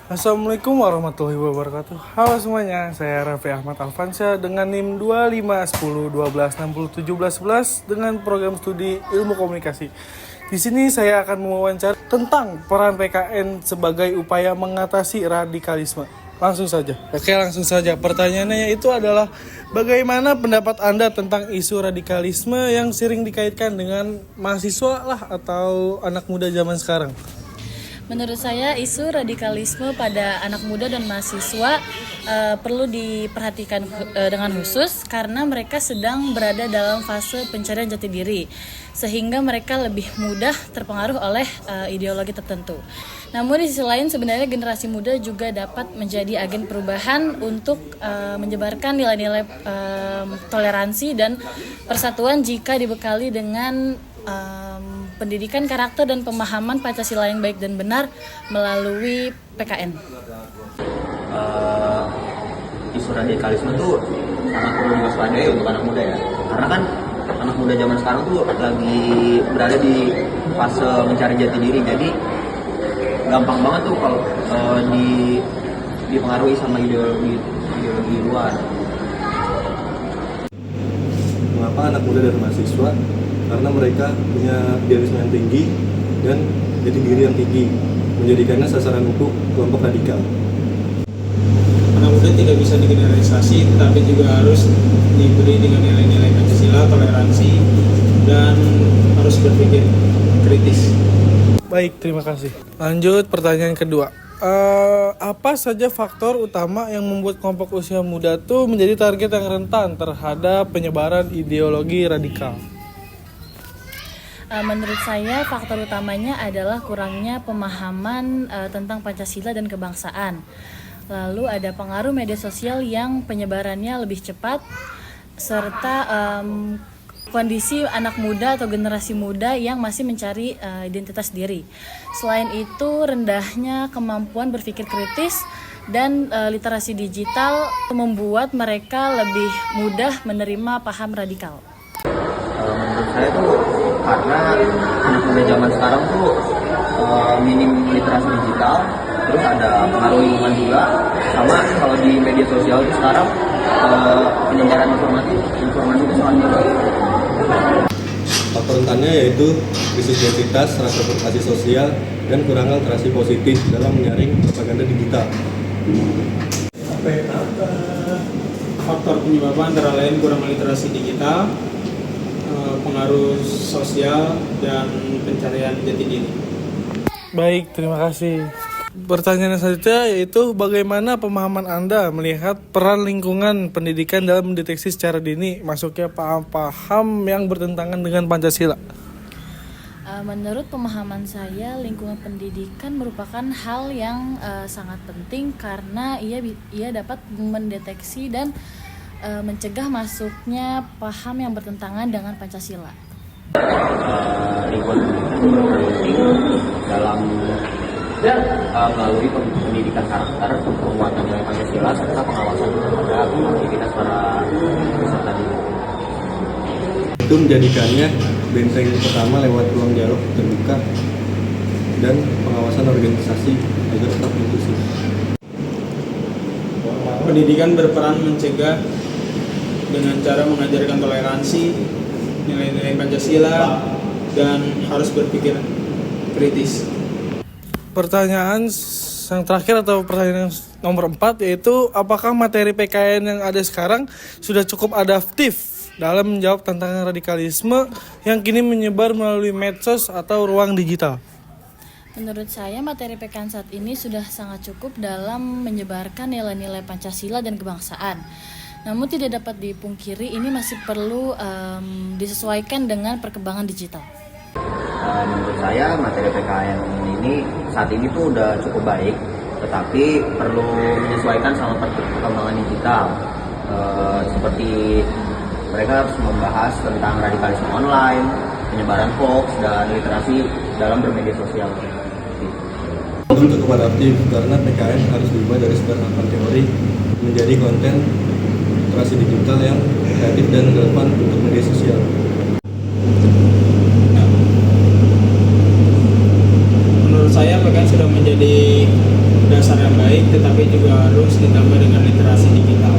Assalamualaikum warahmatullahi wabarakatuh. Halo semuanya, saya Raffi Ahmad Alfansyah dengan NIM 251012601711 dengan program studi Ilmu Komunikasi. Di sini saya akan mewawancara tentang peran PKN sebagai upaya mengatasi radikalisme. Langsung saja. Pertanyaannya itu adalah bagaimana pendapat Anda tentang isu radikalisme yang sering dikaitkan dengan mahasiswa lah atau anak muda zaman sekarang? Menurut saya isu radikalisme pada anak muda dan mahasiswa perlu diperhatikan dengan khusus karena mereka sedang berada dalam fase pencarian jati diri sehingga mereka lebih mudah terpengaruh oleh ideologi tertentu. Namun di sisi lain sebenarnya generasi muda juga dapat menjadi agen perubahan untuk menyebarkan nilai-nilai toleransi dan persatuan jika dibekali dengan pendidikan karakter dan pemahaman Pancasila yang baik dan benar melalui PKN. Isu radikalisme tuh sangat perlu diwaspadai untuk anak muda ya, karena kan anak muda zaman sekarang tuh lagi berada di fase mencari jati diri, jadi gampang banget tuh kalau dipengaruhi sama ideologi luar. Mengapa anak muda dan mahasiswa? Karena mereka punya idealisme yang tinggi dan jati diri yang tinggi, menjadikannya sasaran untuk kelompok radikal. Anak muda tidak bisa digeneralisasi, tetapi juga harus diberi dengan nilai-nilai Pancasila, toleransi, dan harus berpikir kritis. Baik, terima kasih. Lanjut pertanyaan kedua. Apa saja faktor utama yang membuat kelompok usia muda tuh menjadi target yang rentan terhadap penyebaran ideologi radikal? Menurut saya faktor utamanya adalah kurangnya pemahaman tentang Pancasila dan kebangsaan. Lalu ada pengaruh media sosial yang penyebarannya lebih cepat, serta kondisi anak muda atau generasi muda yang masih mencari identitas diri. Selain itu rendahnya kemampuan berpikir kritis dan literasi digital membuat mereka lebih mudah menerima paham radikal. Menurut saya tuh karena anak muda zaman sekarang tuh minim literasi digital, terus ada pengaruh lingkungan juga, sama kalau di media sosial itu sekarang penyebaran informasi itu sangat mudah. Faktor rentannya yaitu krisis identitas, rasa berkasih sosial, dan kurang literasi positif dalam menyaring propaganda digital. Faktor penyebab antara lain kurang literasi digital, pengaruh sosial, dan pencarian jati diri. Baik, terima kasih. Pertanyaan selanjutnya yaitu bagaimana pemahaman Anda melihat peran lingkungan pendidikan dalam mendeteksi secara dini masuknya paham-paham yang bertentangan dengan Pancasila? Menurut pemahaman saya, lingkungan pendidikan merupakan hal yang sangat penting karena ia dapat mendeteksi dan mencegah masuknya paham yang bertentangan dengan Pancasila. Lingkungan pendidikan dalam melalui pendidikan karakter, penguatan nilai Pancasila, serta pengawasan terhadap aktivitas para peserta didik. Itu menjadikannya benteng pertama lewat ruang dialog terbuka dan pengawasan organisasi agar tetap inklusif. Pendidikan berperan mencegah dengan cara mengajarkan toleransi, nilai-nilai Pancasila, dan harus berpikir kritis. Pertanyaan yang terakhir atau pertanyaan nomor 4 yaitu apakah materi PKN yang ada sekarang sudah cukup adaptif dalam menjawab tantangan radikalisme yang kini menyebar melalui medsos atau ruang digital? Menurut saya materi PKN saat ini sudah sangat cukup dalam menyebarkan nilai-nilai Pancasila dan kebangsaan. Namun tidak dapat dipungkiri ini masih perlu disesuaikan dengan perkembangan digital. Menurut saya materi PKN ini saat ini tuh udah cukup baik, tetapi perlu menyesuaikan sama perkembangan digital. Seperti mereka harus membahas tentang radikalisme online, penyebaran hoax, dan literasi dalam bermedia sosial. Belum cukup adaptif karena PKN harus diubah dari sekedar hafal teori menjadi konten literasi digital yang kreatif dan relevan untuk media sosial. Nah, menurut saya PKN sudah menjadi dasar yang baik, tetapi juga harus ditambah dengan literasi digital.